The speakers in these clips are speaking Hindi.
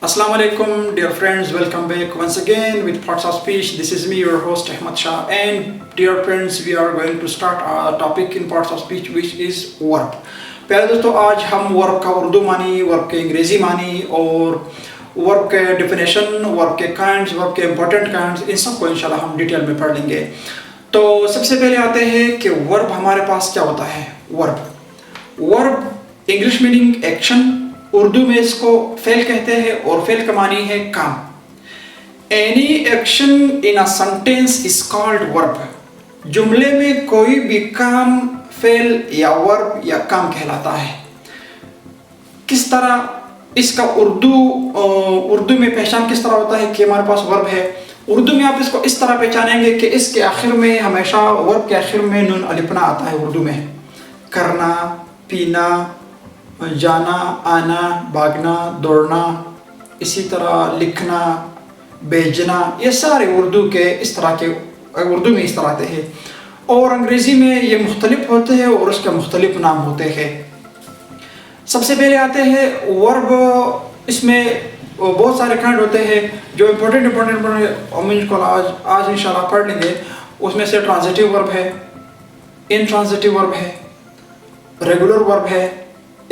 Assalamu alaikum, dear friends. Welcome back once again with Parts of Speech. This is me, your host Ahmad Shah. And dear friends, we are going to start our topic in Parts of Speech, which is verb. प्यारे दोस्तों, आज हम वर्ब का उर्दू मानी, वर्ब के अंग्रेजी मानी और वर्ब के डिफिनेशन, वर्ब के काइंड्स, वर्ब के इंपॉर्टेंट काइंड्स, इन सबको इंशाल्लाह हम डिटेल में पढ़ लेंगे। तो सबसे पहले आते हैं कि वर्ब हमारे पास क्या होता है। Verb English meaning action, Urdu में इसको फेल कहते हैं और फेल का मानी है काम। Any action in a sentence is called verb. जुमले में कोई भी काम फेल या वर्ब या काम कहलाता है। किस तरह इसका उर्दू में पहचान किस तरह होता है कि हमारे पास वर्ब है। उर्दू में आप इसको इस तरह पहचानेंगे कि इसके आखिर में हमेशा वर्ब के आखिर में नून अलिफना आता है। उर्दू में करना, पीना, जाना, आना, भागना, दौड़ना, इसी तरह लिखना, भेजना, ये सारे उर्दू में इस तरह आते हैं। और अंग्रेज़ी में ये मुख्तलिफ होते हैं और उसके मुख्तलिफ नाम होते हैं। सबसे पहले आते हैं वर्ब। इसमें बहुत सारे काइंड होते हैं जो इम्पोर्टेंट हम इनको आज इंशाल्लाह पढ़ लेंगे। उसमें से ट्रांजिटिव वर्ब है, इनट्रांजिटिव वर्ब है, रेगुलर वर्ब है,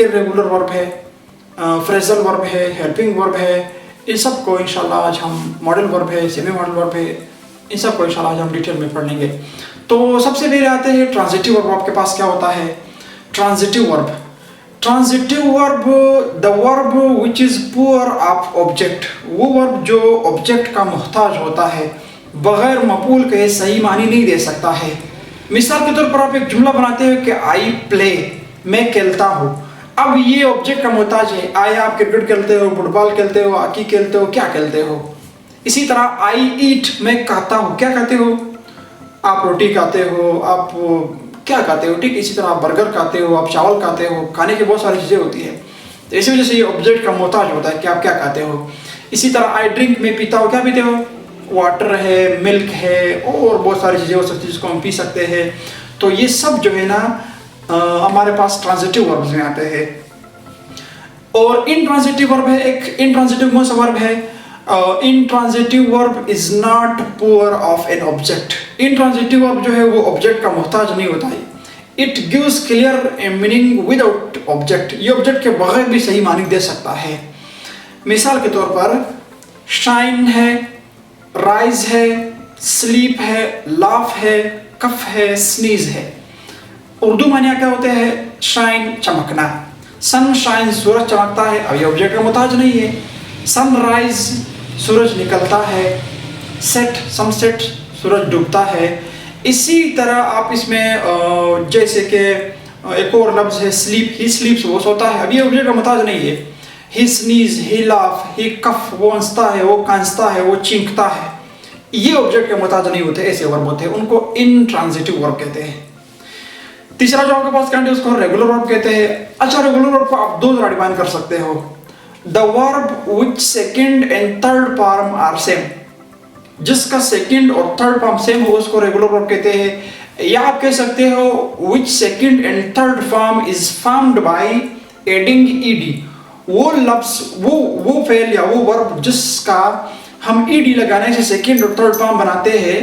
इर्रेगुलर वर्ब है, फ्रेजल वर्ब है, हेल्पिंग वर्ब है। इन सब को इंशाल्लाह आज हम मॉडल वर्ब है, सेमी मॉडल वर्ब है, इन सब को इंशाल्लाह आज हम डिटेल में पढ़ लेंगे। तो सबसे पहले आते हैं ट्रांजिटिव वर्ब। आपके पास क्या होता है transitive verb. The verb which is poor of object, वो वर्ब जो ऑब्जेक्ट का मोहताज होता है, बगैर मफूल के सही मानी नहीं दे सकता है। मिसाल के तौर पर आप एक जुमला बनाते हो कि आई प्ले, मैं खेलता हूँ। अब ये ऑब्जेक्ट का मोहताज है। आए आप क्रिकेट खेलते हो, फुटबॉल खेलते हो, हॉकी खेलते हो, क्या खेलते हो। इसी तरह आई ईट, मैं खाता हूँ, क्या खाते हो आप। रोटी खाते हो, आप क्या खाते हो, ठीक। इसी तरह आप बर्गर खाते हो, आप चावल खाते हो। खाने की बहुत सारी चीज़ें होती है, तो इसी वजह से ये ऑब्जेक्ट का मोहताज होता है कि आप क्या खाते हो। इसी तरह आई ड्रिंक, मैं पीता हूँ, क्या पीते हो। वाटर है, मिल्क है और बहुत सारी चीज़ें हो सकती है जिसको हम पी सकते हैं। तो ये सब जो है ना हमारे पास ट्रांजिटिव वर्ब्स में आते हैं। और इनट्रांजिटिव वर्ब है एक। इनट्रांजिटिव कौन सा वर्ब है। Intransitive verb is not poor of an object. Intransitive verb जो है वो ऑब्जेक्ट का मोहताज नहीं होता है। It gives clear meaning without object. ये ऑब्जेक्ट के बगैर भी सही मानी दे सकता है। मिसाल के तौर पर शाइन है, राइज है, स्लीप है, लाफ है, कफ है, स्नीज है। उर्दू मानिया क्या होते हैं। शाइन, चमकना। सन शाइन, सूरज चमकता है। अब ये ऑब्जेक्ट का मोहताज नहीं है। सनराइज, सूरज निकलता है। सेट, सनसेट, सूरज डूबता है। इसी तरह आप इसमें जैसे कि एक और लफ्ज़ है स्लीप, ही स्लीप्स, वो सोता है। अब ये ऑब्जेक्ट का मोहताज नहीं है। ही स्नीज, ही लाफ, ही कफ, वो हंसता है, वो कांसता है, वो चींकता है। ये ऑब्जेक्ट के मोहताज नहीं होते, ऐसे वर्ब होते हैं, उनको इनट्रांजिटिव वर्ब कहते हैं। तीसरा जो आपके पास काइंड है उसको रेगुलर वर्ब कहते हैं। अच्छा, रेगुलर वर्ब को आप दो तरह डिफाइन कर सकते हो। The verb which second and third form are same, जिसका सेकंड और थर्ड फॉर्म सेम हो उसको रेगुलर वर्ब कहते हैं। या आप कह सकते हो which second and third form is formed by adding ED. वो लफ्ज, वो फेल या वो वर्ब जिसका हम ईडी लगाने से सेकंड और थर्ड फॉर्म बनाते हैं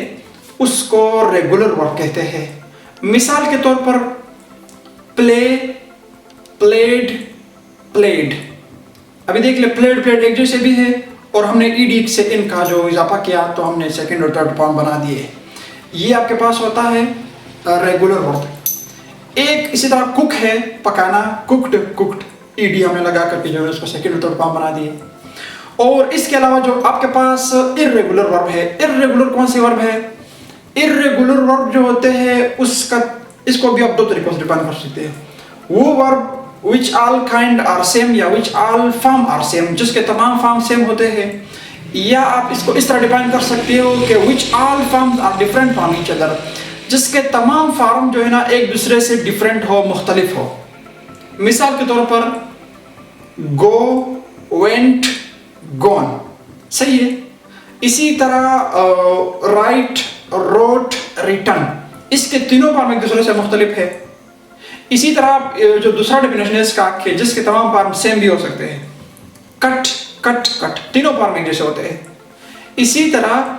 उसको रेगुलर वर्ब कहते हैं। मिसाल के तौर पर प्ले, प्लेड, प्लेड। अभी देख ले, प्लेड प्लेड एक जैसे भी है और हमने ईडी से इनका जो इजाफा किया तो हमने सेकंड और थर्ड फॉर्म बना दिए। ये आपके पास होता है रेगुलर वर्ब। एक इसी तरह कुक है, पकाना, कुक्ड, कुक्ड, ईडी हमने लगा करके जो है उसको सेकंड और थर्ड फॉर्म बना दिए। और इसके अलावा जो आपके पास इर्रेगुलर वर्ब है। इर्रेगुलर कौन सी वर्ब है। इर्रेगुलर वर्ब जो होते हैं इसको भी आप दो तरीकों से डिफाइन कर सकते हैं। वो verb which all kind are same या which all form are same, जिसके तमाम फॉर्म सेम होते हैं। या आप इसको इस तरह डिफाइन कर सकते हो कि which all forms are different from each other, जिसके तमाम फॉर्म जो है ना एक दूसरे से डिफरेंट हो, मुख्तलिफ हो। मिसाल के तौर पर गो, वेंट, गॉन, सही है। इसी तरह राइट, रोट, रिटर्न, इसके तीनों फॉर्म एक दूसरे से मुख्तलिफ है। इसी तरह जो दूसरा डेफिनेशन है इसका कि जिसके तमाम फॉर्म सेम भी हो सकते हैं। कट, कट कट, तीनों फॉर्म एक जैसे होते हैं। इसी तरह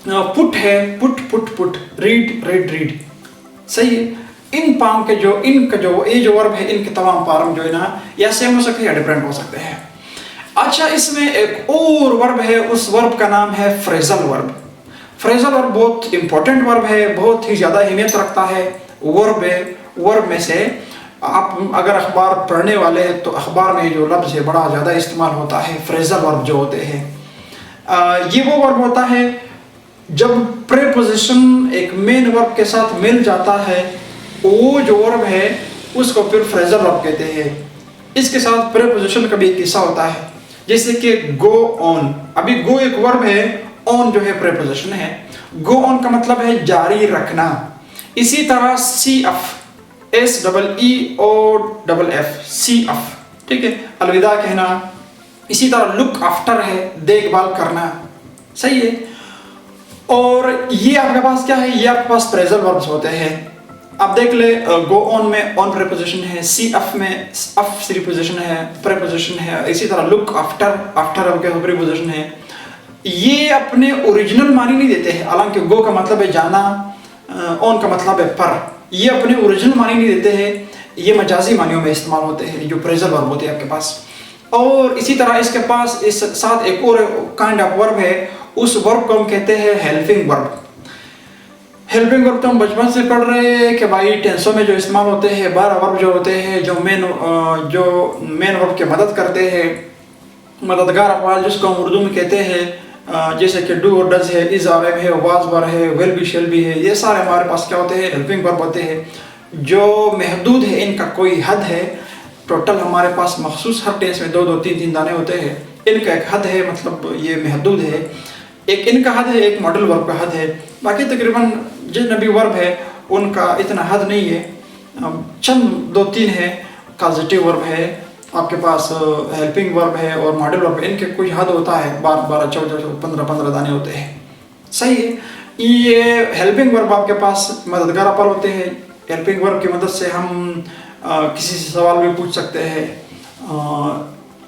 पुट है, put put put, read read read, सही है। इन फॉर्म के जो इनका जो ये जो वर्ब है इनके तमाम फॉर्म जो है ना या सेम हो सकते हैं या डिफरेंट हो सकते हैं। अच्छा, इसमें एक और वर्ब है, उस वर्ब का नाम है फ्रेजल वर्ब। फ्रेजल वर्ब बहुत इंपॉर्टेंट वर्ब है, बहुत ही ज़्यादा अहमियत रखता है वर्ब है। वर्ब में से आप अगर अखबार पढ़ने वाले हैं तो अखबार में जो लफ्ज़ है बड़ा ज़्यादा इस्तेमाल होता है फ्रेजल वर्ब जो होते हैं। ये वो वर्ब होता है जब प्रेपोजिशन एक मेन वर्ब के साथ मिल जाता है, वो जो वर्ब है उसको फिर फ्रेजल वर्ब कहते हैं। इसके साथ प्रेपोजिशन का भी एक हिस्सा होता है, जैसे कि गो ऑन। अभी गो एक वर्ब है, ऑन जो है प्रेपोजिशन है। गो ऑन का मतलब है जारी रखना। इसी तरह सी अफ, SEEOFF, सी अफ, ठीक है, अलविदा कहना। इसी तरह लुक आफ्टर है, देखभाल करना, सही है। और ये आपके पास क्या है, ये आपके पास फ्रेजल वर्ब्स होते हैं। आप देख ले, गो ऑन में ऑन प्रीपोजिशन है, सी अफ में अफ प्रीपोजिशन है, प्रीपोजिशन है। इसी तरह लुक आफ्टर, आफ्टर आपके प्रीपोजिशन है। ये अपने ओरिजिनल मानी नहीं देते हैं, हालांकि गो का मतलब है जाना, ऑन का मतलब है पर, ये अपने ओरिजिनल मानी नहीं देते हैं, ये मजाजी मानियों में इस्तेमाल होते हैं जो फ्रेजल वर्ब होते हैं आपके पास। और इसी तरह इसके पास इस साथ एक और काइंड ऑफ वर्ब है, उस वर्ब को हम कहते हैं हेल्पिंग वर्ब। हेल्पिंग वर्ब तो हम बचपन से पढ़ रहे हैं कि भाई टेंसों में जो इस्तेमाल होते हैं 12 वर्ब जो होते हैं जो मेन वर्ब की मदद करते हैं, मददगार अफ़आल जिसको हम उर्दू में कहते हैं, जैसे कि डू और डज है, इज आर है, वाज वर है, विल बी शेल बी है। ये सारे हमारे पास क्या होते हैं, हेल्पिंग वर्ब होते हैं जो महदूद है, इनका कोई हद है। टोटल हमारे पास मखसूस हर टेंस में 2-2, 3-3 दाने होते हैं। इनका एक हद है, मतलब ये महदूद है। एक इनका हद है, एक मॉडल वर्ब का हद है। बाकी तकरीबन जितने भी वर्ब है उनका इतना हद नहीं है, चंद 2-3 है। पॉजिटिव वर्ब है आपके पास, हेल्पिंग वर्ब है और मॉडल वर्ब है, इनके कुछ हद होता है, 12-12, 14, 15-15 दाने होते हैं, सही है। ये हेल्पिंग वर्ब आपके पास मददगार अफ़आल होते हैं। हेल्पिंग वर्ब की मदद से हम किसी से सवाल भी पूछ सकते हैं,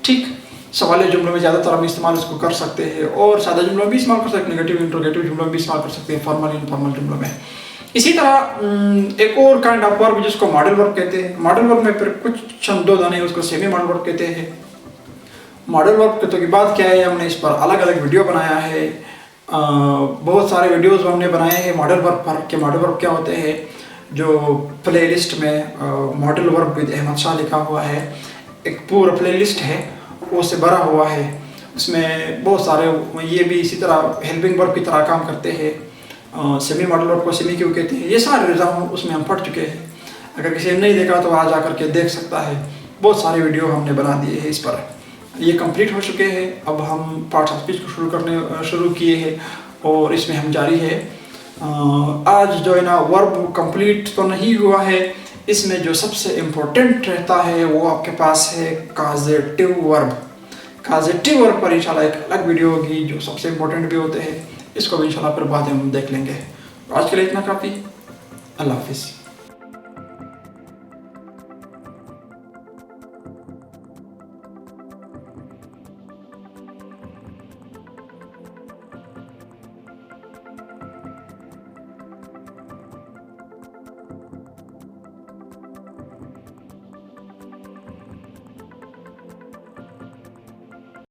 ठीक। सवालिया जुमलों में ज़्यादातर हम इस्तेमाल इसको कर सकते हैं, और सादा जुमलों में भी इस्तेमाल कर सकते हैं, नेगेटिव इंट्रोगेटिव जुमलों में भी इस्तेमाल कर सकते हैं, फॉर्मल इनफॉर्मल जुमलों में। इसी तरह एक और काइंड ऑफ वर्ब जिसको मॉडल वर्ब कहते हैं। मॉडल वर्ब में फिर कुछ चंद 2 दाने उसको सेमी मॉडल वर्ब कहते हैं। मॉडल वर्ब के तो की बात क्या है, हमने इस पर अलग अलग वीडियो बनाया है, बहुत सारे वीडियोस हमने बनाए हैं मॉडल वर्ब पर कि मॉडल वर्ब क्या होते हैं। जो प्लेलिस्ट में modal verb with Ahmad Shah लिखा हुआ है, एक पूरा प्लेलिस्ट है, वो से भरा हुआ है। उसमें बहुत सारे, ये भी इसी तरह हेल्पिंग वर्ब की तरह काम करते हैं। सेमी मॉडल वर्ब को सेमी क्यों कहते हैं, ये सारे निज़ाम उसमें हम पढ़ चुके हैं। अगर किसी ने नहीं देखा तो वहाँ जा करके देख सकता है, बहुत सारे वीडियो हमने बना दिए हैं इस पर। ये कंप्लीट हो चुके हैं, अब हम पार्ट्स ऑफ स्पीच को शुरू किए हैं और इसमें हम जारी है। आज जो है ना वर्ब कंप्लीट तो नहीं हुआ है, इसमें जो सबसे इम्पोर्टेंट रहता है वो आपके पास है कॉजेटिव वर्ब। कॉजेटिव वर्ब पर इंशाल्लाह एक अलग वीडियो होगी जो सबसे इम्पोर्टेंट भी होते हैं, इसको भी इंशाल्लाह फिर बाद में हम देख लेंगे। आज के लिए इतना काफ़ी, अल्लाह हाफिज़।